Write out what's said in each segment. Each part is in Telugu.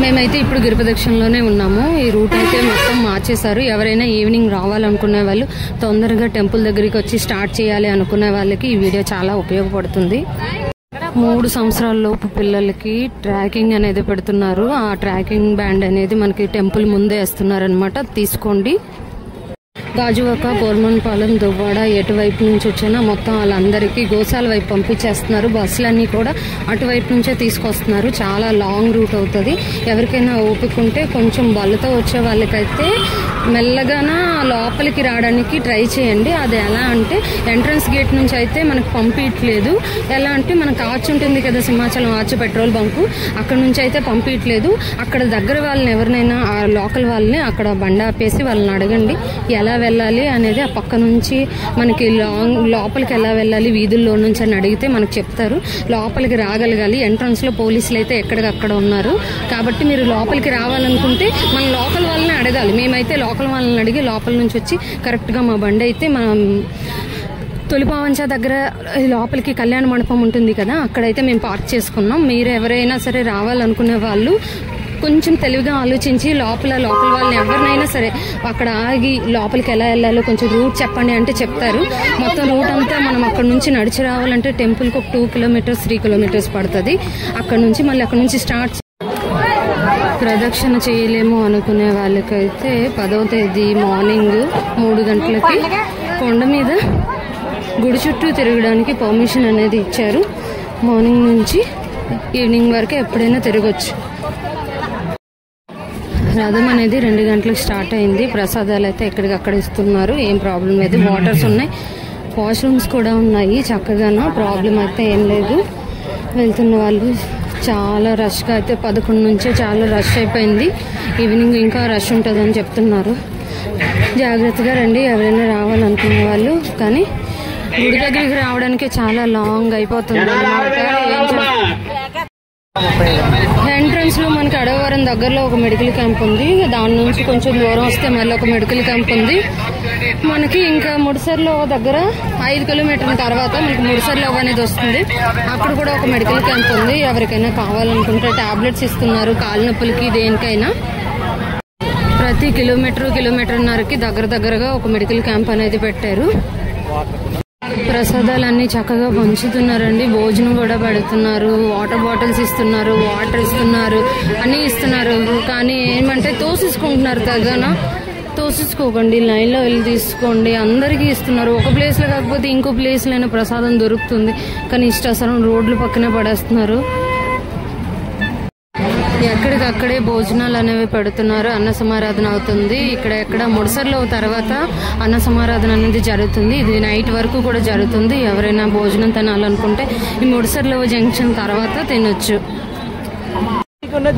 మేమైతే ఇప్పుడు గిరిప్రదక్షిణలోనే ఉన్నాము. ఈ రూట్ అయితే మొత్తం మార్చేశారు. ఎవరైనా ఈవినింగ్ రావాలనుకునే వాళ్ళు, తొందరగా టెంపుల్ దగ్గరికి వచ్చి స్టార్ట్ చేయాలి అనుకునే వాళ్ళకి ఈ వీడియో చాలా ఉపయోగపడుతుంది. 3 సంవత్సరాల లోపు పిల్లలకి ట్రాకింగ్ అనేది పెడుతున్నారు. ఆ ట్రాకింగ్ బ్యాండ్ అనేది మనకి టెంపుల్ ముందే వేస్తున్నారు అనమాట. తీసుకోండి. గాజువాక, కోర్మన్పాలెం, దువ్వాడ ఎటువైపు నుంచి వచ్చినా మొత్తం వాళ్ళందరికీ గోశాల వైపు పంపించేస్తున్నారు. బస్సులన్నీ కూడా అటువైపు నుంచే తీసుకొస్తున్నారు. చాలా లాంగ్ రూట్ అవుతుంది. ఎవరికైనా ఓపికంటే కొంచెం బళ్ళతో వచ్చే వాళ్ళకైతే మెల్లగాన లోపలికి రావడానికి ట్రై చేయండి. అది ఎలా అంటే ఎంట్రన్స్ గేట్ నుంచి అయితే మనకు పంపించట్లేదు. ఎలా అంటే మనకు ఆర్చ్ ఉంటుంది కదా, సింహాచలం ఆర్చ్ పెట్రోల్ బంకు, అక్కడ నుంచి అయితే పంపించట్లేదు. అక్కడ దగ్గర వాళ్ళని ఎవరినైనా లోకల్ వాళ్ళని అక్కడ బండి ఆపేసి వాళ్ళని అడగండి ఎలా వెళ్ళాలి అనేది. ఆ పక్క నుంచి మనకి లోపలికి ఎలా వెళ్ళాలి వీధుల్లో నుంచి అని అడిగితే మనకు చెప్తారు. లోపలికి రాగలగాలి. ఎంట్రన్స్ లో పోలీసులు అయితే ఎక్కడికక్కడ ఉన్నారు. కాబట్టి మీరు లోపలికి రావాలనుకుంటే మన లోకల్ వాళ్ళని అడగాలి. మేమైతే లోకల్ వాళ్ళని అడిగి లోపల నుంచి వచ్చి కరెక్ట్ గా మా బండి అయితే మనం తొలిపావంచ దగ్గర లోపలికి కళ్యాణ మండపం ఉంటుంది కదా, అక్కడైతే మేము పార్క్ చేసుకున్నాం. మీరు ఎవరైనా సరే రావాలనుకునే వాళ్ళు కొంచెం తెలివిగా ఆలోచించి లోకల్ వాళ్ళని ఎవరినైనా సరే అక్కడ ఆగి లోపలికి ఎలా వెళ్ళాలో కొంచెం రూట్ చెప్పండి అంటే చెప్తారు. మొత్తం రూట్ అంతా మనం అక్కడ నుంచి నడిచి రావాలంటే టెంపుల్కి ఒక 2 కిలోమీటర్స్ 3 కిలోమీటర్స్ పడుతుంది. అక్కడ నుంచి మళ్ళీ అక్కడ నుంచి స్టార్ట్. ప్రదక్షిణ చేయలేము అనుకునే వాళ్ళకైతే 10వ తేదీ మార్నింగ్ 3 గంటలకి కొండ మీద గుడి చుట్టూ తిరగడానికి పర్మిషన్ అనేది ఇచ్చారు. మార్నింగ్ నుంచి ఈవినింగ్ వరకు ఎప్పుడైనా తిరగచ్చు. రథం అనేది 2 గంటలకు స్టార్ట్ అయింది. ప్రసాదాలు అయితే ఎక్కడికక్కడ ఇస్తున్నారు. ఏం ప్రాబ్లం లేదు. వాటర్స్ ఉన్నాయి, వాష్రూమ్స్ కూడా ఉన్నాయి. చక్కగా ప్రాబ్లం అయితే ఏం లేదు. వెళ్తున్న వాళ్ళు చాలా రష్గా అయితే 11 నుంచే చాలా రష్ అయిపోయింది. ఈవినింగ్ ఇంకా రష్ ఉంటుందని చెప్తున్నారు. జాగ్రత్తగా రండి ఎవరైనా రావాలనుకునే వాళ్ళు. కానీ గుడి దగ్గరికి రావడానికి చాలా లాంగ్ అయిపోతుంది అన్నమాట. ఎంట్రన్స్ లో మనకి అడవవరం దగ్గరలో ఒక మెడికల్ క్యాంప్ ఉంది. దాని నుంచి కొంచెం దూరం వస్తే మళ్ళీ ఒక మెడికల్ క్యాంప్ ఉంది. మనకి ఇంకా ముడిసర్లో దగ్గర 5 కిలోమీటర్ల తర్వాత మనకి ముడిసర్లో అనేది వస్తుంది. అక్కడ కూడా ఒక మెడికల్ క్యాంప్ ఉంది. ఎవరికైనా కావాలనుకుంటే టాబ్లెట్స్ ఇస్తున్నారు కాళ్ళ నొప్పులకి, దేనికైనా. ప్రతి కిలోమీటర్న్నరకి దగ్గరగా ఒక మెడికల్ క్యాంప్ అనేది పెట్టారు. ప్రసాదాలన్నీ చక్కగా పంచుతున్నారండి. భోజనం కూడా పెడుతున్నారు. వాటర్ బాటిల్స్ ఇస్తున్నారు, వాటర్ ఇస్తున్నారు, అన్నీ ఇస్తున్నారు. కానీ ఏమంటే తోసేసుకుంటున్నారు. తగ్గన తోసేసుకోకండి, లైన్లో వెళ్ళి తీసుకోండి. అందరికీ ఇస్తున్నారు. ఒక ప్లేస్లో కాకపోతే ఇంకో ప్లేస్లో అయినా ప్రసాదం దొరుకుతుంది. కానీ ఇష్టాసరం రోడ్ల పక్కనే పడేస్తున్నారు. ఎక్కడికక్కడే భోజనాలు అనేవి పెడుతున్నారు. అన్న సమారాధన అవుతుంది. ఎక్కడ ముడిసర్లో తర్వాత అన్న సమారాధన అనేది జరుగుతుంది. ఇది నైట్ వరకు కూడా జరుగుతుంది. ఎవరైనా భోజనం తినాలనుకుంటే ఈ ముడిసర్లో జంక్షన్ తర్వాత తినొచ్చు.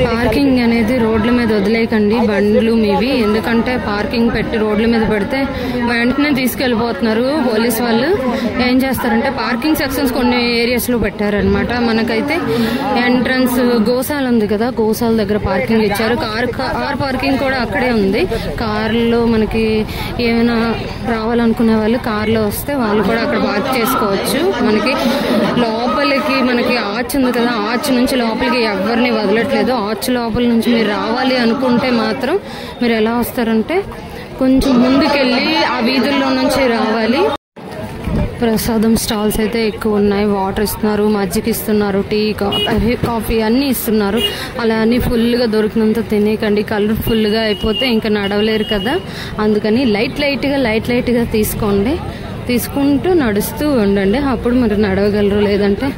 పార్కింగ్ అనేది రోడ్ల మీద వదిలేయకండి బండ్లు మీవి. ఎందుకంటే పార్కింగ్ పెట్టి రోడ్ల మీద పెడితే వెంటనే తీసుకెళ్లిపోతున్నారు. పోలీస్ వాళ్ళు ఏం చేస్తారంటే పార్కింగ్ సెక్షన్స్ కొన్ని ఏరియాస్ లో పెట్టారనమాట. మనకైతే ఎంట్రన్స్ గోశాల ఉంది కదా, గోశాల దగ్గర పార్కింగ్ ఇచ్చారు. కార్ పార్కింగ్ కూడా అక్కడే ఉంది. కార్లో మనకి ఏమైనా రావాలనుకునే వాళ్ళు కార్లో వస్తే వాళ్ళు కూడా అక్కడ పార్క్ చేసుకోవచ్చు. మనకి లోపలికి మనకి ఆర్చ్ ఉంది కదా, ఆర్చ్ నుంచి లోపలికి ఎవరిని వదలట్లేదు. ఆర్చ్ లోపల నుంచి మీరు రావాలి అనుకుంటే మాత్రం మీరు ఎలా వస్తారంటే కొంచెం ముందుకెళ్ళి ఆ వీధుల్లో నుంచి రావాలి. ప్రసాదం స్టాల్స్ అయితే ఎక్కువ ఉన్నాయి. వాటర్ ఇస్తున్నారు, మజ్జిగ ఇస్తున్నారు, టీ, కాఫీ అన్నీ ఇస్తున్నారు. అలా అన్నీ ఫుల్గా దొరికినంత తినేకండి. కలర్ఫుల్గా అయిపోతే ఇంకా నడవలేరు కదా, అందుకని లైట్గా తీసుకోండి. తీసుకుంటూ నడుస్తూ ఉండండి. అప్పుడు మరి నడవగలరు. లేదంటే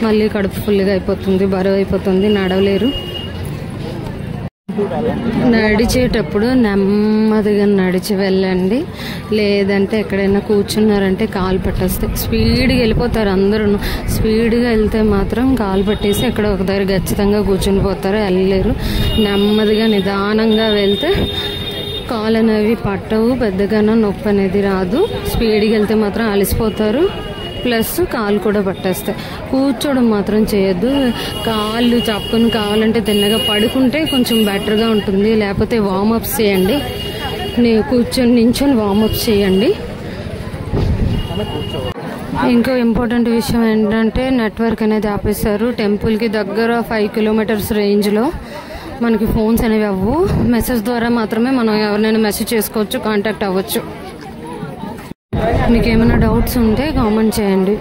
మళ్ళీ కడుపు ఫుల్గా అయిపోతుంది, బరువు అయిపోతుంది, నడవలేరు. నడిచేటప్పుడు నెమ్మదిగా నడిచి వెళ్ళండి. లేదంటే ఎక్కడైనా కూర్చున్నారంటే కాలు పట్టేస్తాయి. స్పీడ్గా వెళ్ళిపోతారు అందరూ. స్పీడ్గా వెళ్తే మాత్రం కాలు పట్టేసి ఎక్కడ ఒక దగ్గర ఖచ్చితంగా కూర్చుని పోతారు, వెళ్ళలేరు. నెమ్మదిగా నిదానంగా వెళ్తే కాలు అనేవి పట్టవు, పెద్దగా నొప్పి అనేది రాదు. స్పీడ్గా వెళ్తే మాత్రం అలసిపోతారు, ప్లస్ కాళ్ళు కూడా పట్టేస్తాయి. కూర్చోవడం మాత్రం చేయొద్దు. కాళ్ళు చాపుకొని కావాలంటే తిన్నగా పడుకుంటే కొంచెం బెటర్గా ఉంటుంది. లేకపోతే వార్మప్స్ చేయండి. నించొని వార్మప్స్ చేయండి. ఇంకో ఇంపార్టెంట్ విషయం ఏంటంటే నెట్వర్క్ అనేది ఆపేశారు. టెంపుల్కి దగ్గర 5 కిలోమీటర్స్ రేంజ్లో మనకి ఫోన్స్ అనేవి అవ్వు. మెసేజ్ ద్వారా మాత్రమే మనం ఎవరినైనా మెసేజ్ చేసుకోవచ్చు, కాంటాక్ట్ అవ్వచ్చు. మీకు ఏమైనా డౌట్స్ ఉంటే కామెంట్ చేయండి.